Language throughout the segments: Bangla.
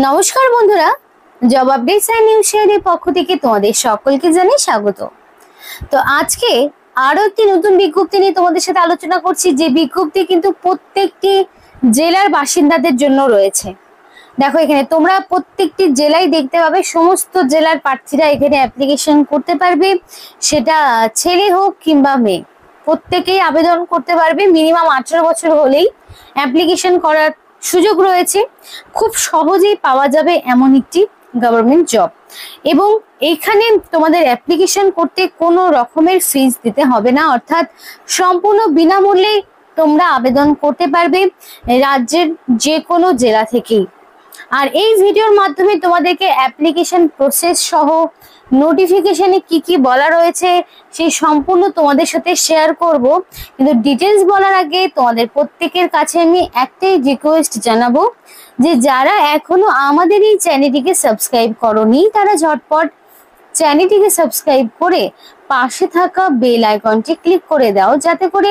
নমস্কার বন্ধুরা, জব আপডেটস এন্ড নিউজ শেয়ারের পক্ষ থেকে তোমাদের সকলকে জানাই স্বাগত। তো আজকে আরো একটি নতুন বিজ্ঞপ্তি নিয়ে তোমাদের সাথে আলোচনা করছি, যে বিজ্ঞপ্তি কিন্তু প্রত্যেকটি জেলার বাসিন্দাদের জন্য রয়েছে। দেখো, এখানে তোমরা প্রত্যেকটি জেলায় দেখতে পাবে সমস্ত জেলার প্রার্থীরা এখানে অ্যাপ্লিকেশন করতে পারবে। সেটা ছেলে হোক কিংবা মেয়ে, প্রত্যেকেই আবেদন করতে পারবে। মিনিমাম 18 বছর হলেই অ্যাপ্লিকেশন করার সুযোগ রয়েছে। খুব সহজেই পাওয়া যাবে এমন একটি গভর্নমেন্ট জব, এবং এখানে তোমাদের অ্যাপ্লিকেশন করতে কোনো রকমের ফিস দিতে হবে না, অর্থাৎ সম্পূর্ণ বিনামূল্যে তোমরা আবেদন করতে পারবে রাজ্যের যে কোনো জেলা থেকেই। আর এই ভিডিওর মাধ্যমে তোমাদেরকে অ্যাপ্লিকেশন প্রসেস সহ নোটিফিকেশনে কি কি বলা রয়েছে সেই সম্পূর্ণ তোমাদের সাথে শেয়ার করব। কিন্তু ডিটেলস বলার আগে তোমাদের প্রত্যেকের কাছে আমি একটাই রিকোয়েস্ট জানাবো, যে যারা এখনো আমাদের এই চ্যানেলটিকে সাবস্ক্রাইব করোনি তারা ঝটপট চ্যানেলটিকে সাবস্ক্রাইব করে পাশে থাকা বেল আইকনটি ক্লিক করে দাও, যাতে করে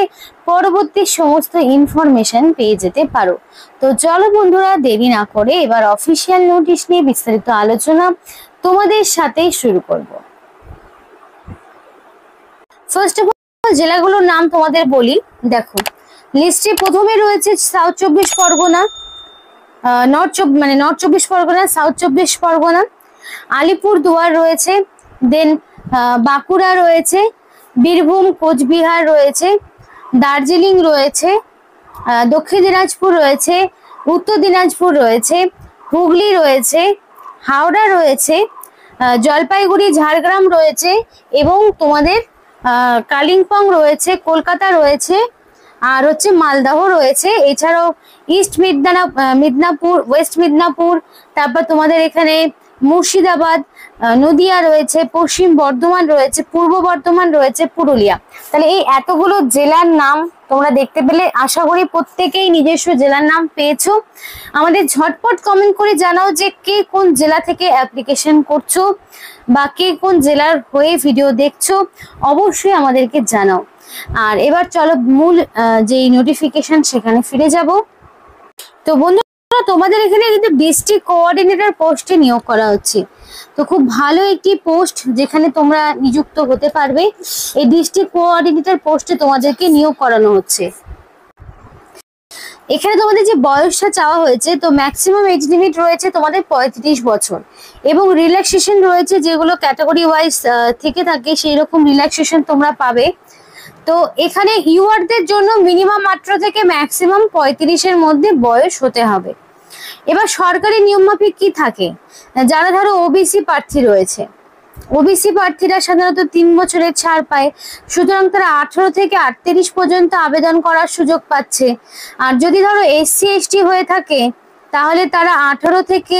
পরবর্তী সমস্ত ইনফরমেশন পেয়ে যেতে পারো। তো চলো বন্ধুরা, দেরি না করে এবার অফিসিয়াল নোটিশ নিয়ে বিস্তারিত আলোচনা তোমাদের সাথেই শুরু করব। ফার্স্ট অফ অল জেলাগুলোর নাম তোমাদের বলি। দেখো, লিস্টে প্রথমে রয়েছে সাউথ চব্বিশ পরগনা, নর্থ চব্বিশ পরগনা, সাউথ চব্বিশ পরগনা, আলিপুরদুয়ার রয়েছে, দেন বাঁকুড়া রয়েছে, বীরভূম, কোচবিহার রয়েছে, দার্জিলিং রয়েছে, দক্ষিণ দিনাজপুর রয়েছে, উত্তর দিনাজপুর রয়েছে, হুগলি রয়েছে, হাওড়া রয়েছে, জলপাইগুড়ি, ঝাড়গ্রাম রয়েছে, এবং তোমাদের কালিম্পং রয়েছে, কলকাতা রয়েছে, আর হচ্ছে মালদহ রয়েছে। এছাড়াও ইস্ট মিদনাপুর, ওয়েস্ট মিদনাপুর, তারপর তোমাদের এখানে মুর্শিদাবাদ, নদিয়া রয়েছে, পশ্চিম বর্ধমান রয়েছে, পূর্ব বর্ধমান রয়েছে, পুরুলিয়া। তাহলে এই এতগুলো জেলার নাম তোমরা দেখতে পেলে। আশা করি প্রত্যেকেই নিজস্ব জেলার নাম পেয়েছো। আমাদের ঝটপট কমেন্ট করে জানাও যে কে কোন জেলা থেকে অ্যাপ্লিকেশন করছো বা কে কোন জেলার হয়ে ভিডিও দেখছো, অবশ্যই আমাদেরকে জানাও। আর এবার চলো মূল যে নোটিফিকেশন সেখানে ফিরে যাব। তো বন্ধুরা, তোমাদের এখানে কিন্তু ডিস্ট্রিক্ট কোঅর্ডিনেটর পোস্টে নিয়োগ করা হচ্ছে। তো খুব ভালো একটি পোস্ট, যেখানে তোমরা নিযুক্ত হতে পারবে। এই ডিস্ট্রিক্ট কোঅর্ডিনেটর পোস্টে তোমাদেরকে নিয়োগ করানো হচ্ছে। এখানে তোমাদের যে বয়সটা চাওয়া হয়েছে, তো ম্যাক্সিমাম এজ লিমিট রয়েছে তোমাদের 35 বছর, এবং রিল্যাক্সেশন রয়েছে, যেগুলো ক্যাটাগরি ওয়াইজ থেকে থাকে সেই রকম রিল্যাক্সেশন তোমরা পাবে। তো এখানে ইউআরদের জন্য মিনিমাম 18 থেকে ম্যাক্সিমাম 35-এর মধ্যে বয়স হতে হবে। এবার সরকারি নিয়ম মাফিক কি থাকে, যারা ধরো ওবিসি প্রার্থী রয়েছে, ওবিসি প্রার্থীরা সাধারণত 3 বছরের ছাড় পায়, সুতরাং তারা 18 থেকে 38 পর্যন্ত আবেদন করার সুযোগ পাচ্ছে। আর যদি ধরো এসসি এসটি হয়ে থাকে, তাহলে তারা 18 থেকে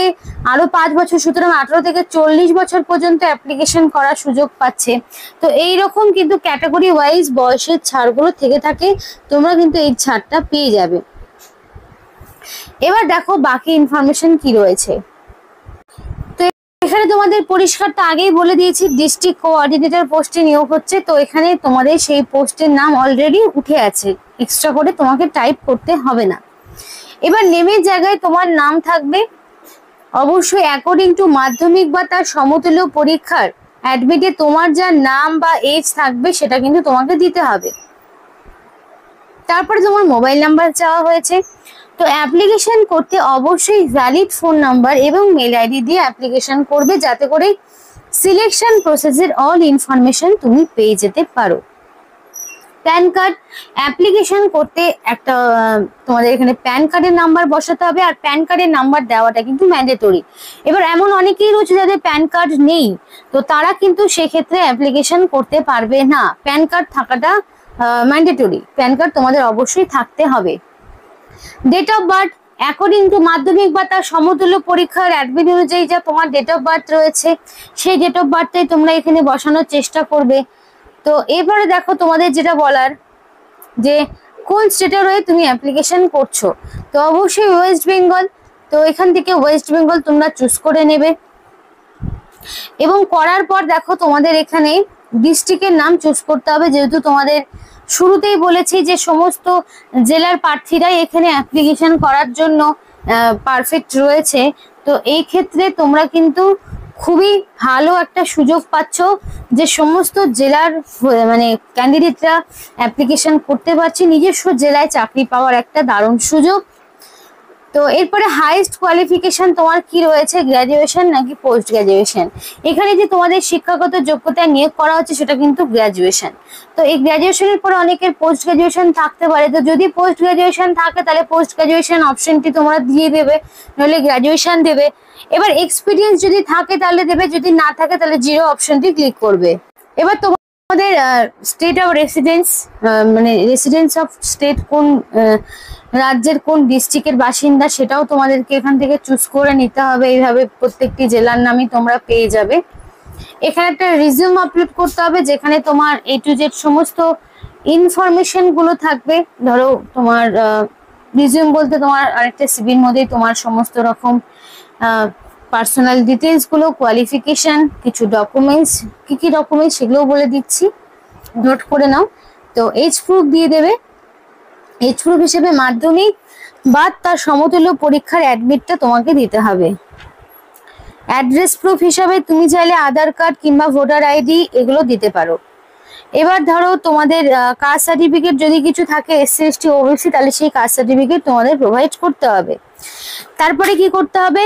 আরো 5 বছর, সুতরাং 18 থেকে 40 বছর পর্যন্ত অ্যাপ্লিকেশন করার সুযোগ পাচ্ছে। তো এইরকম কিন্তু ক্যাটাগরি ওয়াইজ বয়সের ছাড়গুলো থেকে থাকে, তোমরা কিন্তু এই ছাড়টা পেয়ে যাবে। এবার দেখো বাকি ইনফরমেশন কি রয়েছে। তো এখানে তোমাদের পরিষ্কার তো আগেই বলে দিয়েছি, ডিস্ট্রিক্ট কোঅর্ডিনেটর পোস্টে নিয়োগ হচ্ছে। তো এখানে তোমাদের সেই পোস্টের নাম অলরেডি উঠে আছে, এক্সট্রা করে তোমাকে টাইপ করতে হবে না। এবার নেমের জায়গায় তোমার নাম থাকবে অবশ্যই অ্যাকর্ডিং টু মাধ্যমিক বা তার সমতুল্য পরীক্ষার অ্যাডমিটে তোমার যা নাম বা এজ থাকবে সেটা কিন্তু তোমাকে দিতে হবে। তারপরে তোমার মোবাইল নাম্বার চাওয়া হয়েছে। তো অ্যাপ্লিকেশন করতে অবশ্যই ভ্যালিড ফোন নাম্বার এবং মেল আইডি দিয়ে অ্যাপ্লিকেশন করবে, যাতে করে সিলেকশন প্রসেসের অল ইনফরমেশন তুমি পেয়ে যেতে পারো। প্যান কার্ড অ্যাপ্লিকেশন করতে একটা তোমাদের এখানে প্যান কার্ডের নাম্বার বসাতে হবে, আর প্যান কার্ডের নাম্বার দেওয়াটা কিন্তু ম্যান্ডেটরি। এবার এমন অনেকেই রয়েছে যাদের প্যান কার্ড নেই, তো তারা কিন্তু সেক্ষেত্রে অ্যাপ্লিকেশন করতে পারবে না। প্যান কার্ড থাকাটা ম্যান্ডেটরি, প্যান কার্ড তোমাদের অবশ্যই থাকতে হবে। Date of birth according to Madhyamik বা তার সমতুল্য পরীক্ষার অ্যাডমিট অনুযায়ী যা তোমার ডেট অফ বার্থ রয়েছে, সেই ডেট অফ বার্থটাই তোমরা এখানে বসানোর চেষ্টা করবে। তো এবারে দেখো তোমাদের যেটা বলার, যে কোন স্টেটে রয়ে তুমি অ্যাপ্লিকেশন করছো। তো অবশ্যই ওয়েস্ট বেঙ্গল, তো এখান থেকে ওয়েস্ট বেঙ্গল তোমরা চুজ করে নেবে। এবং করার পর দেখো তোমাদের এখানে ডিস্ট্রিক্টের নাম চুজ করতে হবে, যেহেতু তোমাদের শুরুতেই বলেছি যে সমস্ত জেলার প্রার্থীরাই এখানে অ্যাপ্লিকেশন করার জন্য পারফেক্ট রয়েছে। তো এই ক্ষেত্রে তোমরা কিন্তু খুবই ভালো একটা সুযোগ পাচ্ছ যে সমস্ত জেলার মানে ক্যান্ডিডেটরা অ্যাপ্লিকেশন করতে পারছে, নিজস্ব জেলায় চাকরি পাওয়ার একটা দারুণ সুযোগ। তো এরপরে হাইয়েস্ট কোয়ালিফিকেশন তোমার কি রয়েছে, গ্র্যাজুয়েশন নাকি পোস্ট গ্র্যাজুয়েশন? এখানে যে তোমাদের শিক্ষাগত যোগ্যতায় নিয়োগ করা হচ্ছে সেটা কিন্তু গ্র্যাজুয়েশন। তো এই গ্র্যাজুয়েশনের পর অনেকের পোস্ট গ্র্যাজুয়েশন থাকতে পারে, তো যদি পোস্ট গ্র্যাজুয়েশন থাকে তাহলে পোস্ট গ্র্যাজুয়েশন অপশনটি তোমরা দিয়ে দেবে, নইলে গ্র্যাজুয়েশন দেবে। এবার এক্সপিরিয়েন্স যদি থাকে তাহলে দেবে, যদি না থাকে তাহলে জিরো অপশনটি ক্লিক করবে। এবার তোমাদের স্টেট অফ রেসিডেন্স, মানে রেসিডেন্স অফ স্টেট কোন রাজ্যের কোন ডিস্ট্রিক্টের বাসিন্দা সেটাও তোমাদেরকে এখান থেকে চুজ করে নিতে হবে। এইভাবে প্রত্যেকটি জেলার নামই তোমরা পেয়ে যাবে। এখানে একটা রিজিউম আপলোড করতে হবে যেখানে তোমার A to Z সমস্ত ইনফরমেশন গুলো থাকবে। ধরো তোমার রিজিউম বলতে তোমার আরেকটা সিভির মধ্যেই তোমার সমস্ত রকম পার্সোনাল ডিটেলস গুলো, কোয়ালিফিকেশন, কিছু ডকুমেন্টস, কি ডকুমেন্টস সেগুলো বলে দিচ্ছি, নোট করে নাও। তো এজ প্রুফ দিয়ে দেবে। এজ প্রুফ হিসেবে মাধ্যমিক বা তার সমতুল্য পরীক্ষার অ্যাডমিটটা তোমাকে দিতে হবে। অ্যাড্রেস প্রুফ হিসাবে তুমি চাইলে আধার কার্ড কিংবা ভোটার আইডি এগুলো দিতে পারো। এবার ধরো তোমাদের কাস্ট সার্টিফিকেট যদি কিছু থাকে SC ST OBC তাহলে সেই কাস্ট সার্টিফিকেট তোমাদের প্রোভাইড করতে হবে। তারপরে কি করতে হবে,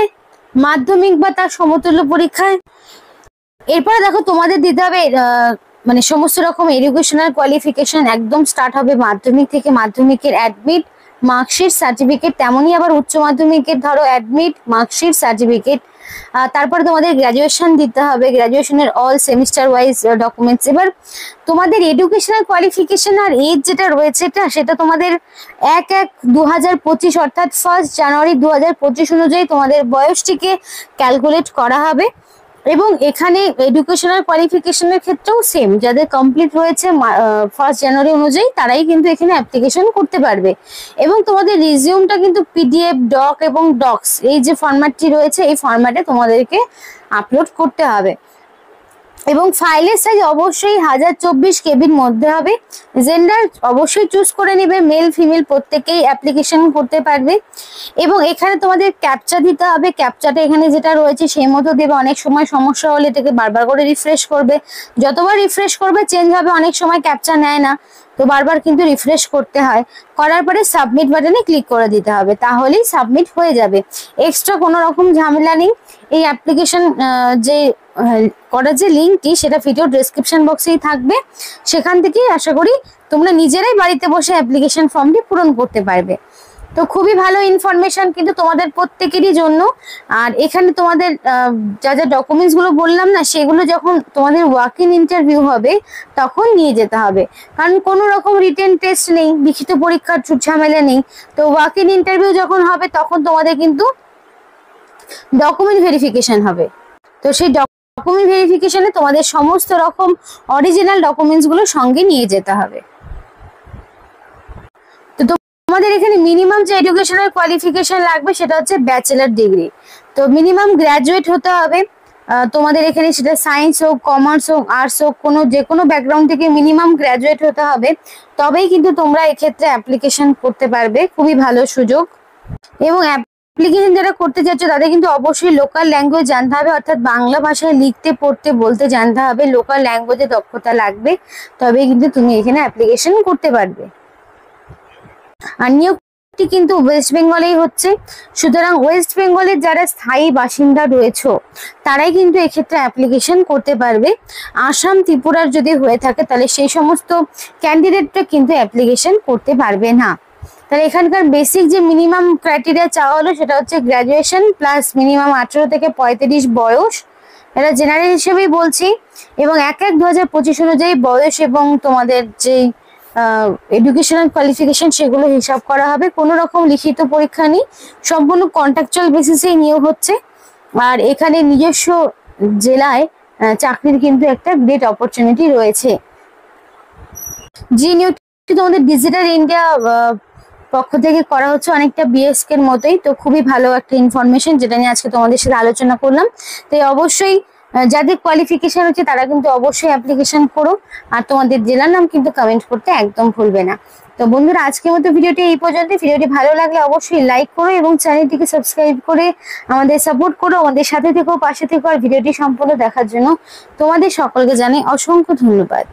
মাধ্যমিক বা তার সমতুল্য পরীক্ষায়। এরপরে দেখো তোমাদের দিতে হবে মানে সমস্ত রকম এডুকেশনাল কোয়ালিফিকেশন একদম স্টার্ট হবে মাধ্যমিক থেকে। মাধ্যমিকের অ্যাডমিট, মার্কশিট, সার্টিফিকেট, তেমনই আবার উচ্চ মাধ্যমিকের ধরো অ্যাডমিট, মার্কশিট, সার্টিফিকেট। তারপরে তোমাদের গ্র্যাজুয়েশন দিতে হবে, গ্র্যাজুয়েশনের অল সেমিস্টার ওয়াইজ ডকুমেন্টস। এবার তোমাদের এডুকেশনাল কোয়ালিফিকেশন আর এজ যেটা রয়েছে সেটা তোমাদের 1/1/2025 অর্থাৎ 1 জানুয়ারি 2025 অনুযায়ী তোমাদের বয়সটিকে ক্যালকুলেট করা হবে। এবং এখানে এডুকেশনাল কোয়ালিফিকেশনের ক্ষেত্রেও সেম, যাদের কমপ্লিট হয়েছে 1 জানুয়ারি অনুযায়ী তারাই কিন্তু এখানে অ্যাপ্লিকেশন করতে পারবে। এবং তোমাদের রিজিউমটা কিন্তু PDF, ডক এবং ডক্স এই যে ফরম্যাটটি রয়েছে এই ফরম্যাটে তোমাদেরকে আপলোড করতে হবে। এবং ফাইলের সাইজ অবশ্যই 1024 কেবির মধ্যে হবে। জেন্ডার অবশ্যই চুজ করে নেবে, মেল ফিমেল প্রত্যেকেই অ্যাপ্লিকেশন করতে পারবে। এবং এখানে তোমাদের ক্যাপচা দিতে হবে। ক্যাপচাটা এখানে যেটা রয়েছে সেই মতো দেবে। অনেক সময় সমস্যা হলে এটাকে বারবার করে রিফ্রেশ করবে, যতবার রিফ্রেশ করবে চেঞ্জ হবে। অনেক সময় ক্যাপচা নেয় না, তো বারবার কিন্তু রিফ্রেশ করতে হয়। করার পরে সাবমিট বাটনে ক্লিক করে দিতে হবে, তাহলেই সাবমিট হয়ে যাবে। এক্সট্রা কোনো রকম ঝামেলা নেই। এই অ্যাপ্লিকেশন যে করার যে লিঙ্কটি সেটা ভিডিও ডেসক্রিপশন বক্সেই থাকবে, সেখান থেকে আশা করি তোমরা নিজেরাই বাড়িতে বসে অ্যাপ্লিকেশন ফর্মটি পূরণ করতে পারবে। তো খুবই ভালো ইনফরমেশন কিন্তু তোমাদের প্রত্যেকেরই জন্য। আর এখানে তোমাদের যা যা ডকুমেন্টস গুলো বললাম না, সেগুলো যখন তোমাদের ওয়াক ইন ইন্টারভিউ হবে তখন নিয়ে যেতে হবে, কারণ কোনো রকম রিটেন টেস্ট নেই, লিখিত পরীক্ষার ঝামেলা নেই। তো ওয়াক ইন ইন্টারভিউ যখন হবে তখন তোমাদের কিন্তু ডকুমেন্ট ভেরিফিকেশন হবে। তো সেই ডকুমেন্ট ভেরিফিকেশনে তোমাদের সমস্ত রকম অরিজিনাল ডকুমেন্টস গুলো সঙ্গে নিয়ে যেতে হবে। তো তোমাদের এখানে মিনিমাম যে এডুকেশনাল কোয়ালিফিকেশন লাগবে সেটা হচ্ছে ব্যাচেলার ডিগ্রি। তো মিনিমাম গ্র্যাজুয়েট হতে হবে তোমাদের এখানে, সেটা সায়েন্স হোক, কমার্স হোক, আর্টস হোক, যে কোনো ব্যাকগ্রাউন্ড থেকে মিনিমাম গ্র্যাজুয়েট হতে হবে, তবেই কিন্তু তোমরা এক্ষেত্রে অ্যাপ্লিকেশন করতে পারবে। খুবই ভালো সুযোগ। এবং অ্যাপ্লিকেশন যারা করতে চাচ্ছ তাদের কিন্তু অবশ্যই লোকাল ল্যাঙ্গুয়েজ জানতে হবে, অর্থাৎ বাংলা ভাষায় লিখতে পড়তে বলতে জানতে হবে। লোকাল ল্যাঙ্গুয়েজে দক্ষতা লাগবে, তবেই কিন্তু তুমি এখানে অ্যাপ্লিকেশন করতে পারবে। আর নিয়োগটি কিন্তু ওয়েস্ট বেঙ্গলেই হচ্ছে, সুতরাং ওয়েস্ট বেঙ্গলের যারা স্থায়ী বাসিন্দা রয়েছে তারাই কিন্তু এক্ষেত্রে অ্যাপ্লিকেশন করতে পারবে। আসাম, ত্রিপুরার যদি হয়ে থাকে তাহলে সেই সমস্ত ক্যান্ডিডেটরা কিন্তু অ্যাপ্লিকেশন করতে পারবে না। তাহলে এখানকার বেসিক যে মিনিমাম ক্রাইটেরিয়া চাওয়া হলো সেটা হচ্ছে গ্র্যাজুয়েশন প্লাস মিনিমাম 18 থেকে 35 বয়স, এটা জেনারেল হিসেবেই বলছি। এবং 1/1/2025 অনুযায়ী বয়স এবং তোমাদের যে এডুকেশনাল কোয়ালিফিকেশন সেগুলো হিসাব করা হবে। কোনো রকম লিখিত পরীক্ষা নেই, সম্পূর্ণ কন্ট্রাকচুয়াল বেসিসেই নিয়োগ হচ্ছে। আর এখানে নিজস্ব জেলায় চাকরির কিন্তু একটা গ্রেট অপরচুনিটি রয়েছে। যে নিয়োগটি তোমাদের ডিজিটাল ইন্ডিয়া পক্ষ থেকে করা হচ্ছে অনেকটা BSK এর মতোই। তো খুবই ভালো একটা ইনফরমেশন যেটা নিয়ে আজকে তোমাদের সাথে আলোচনা করলাম। তাই অবশ্যই যাদের কোয়ালিফিকেশন হচ্ছে তারা কিন্তু অবশ্যই অ্যাপ্লিকেশন করো। আর তোমাদের জেলার নাম কিন্তু কমেন্ট করতে একদম ভুলবে না। তো বন্ধুরা আজকের মতো ভিডিওটি এই পর্যন্ত। ভিডিওটি ভালো লাগলে অবশ্যই লাইক করো এবং চ্যানেলটিকে সাবস্ক্রাইব করে আমাদের সাপোর্ট করো, আমাদের সাথে থেকো, পাশে থেকো। আর ভিডিওটি সম্পূর্ণ দেখার জন্য তোমাদের সকলকে জানাই অসংখ্য ধন্যবাদ।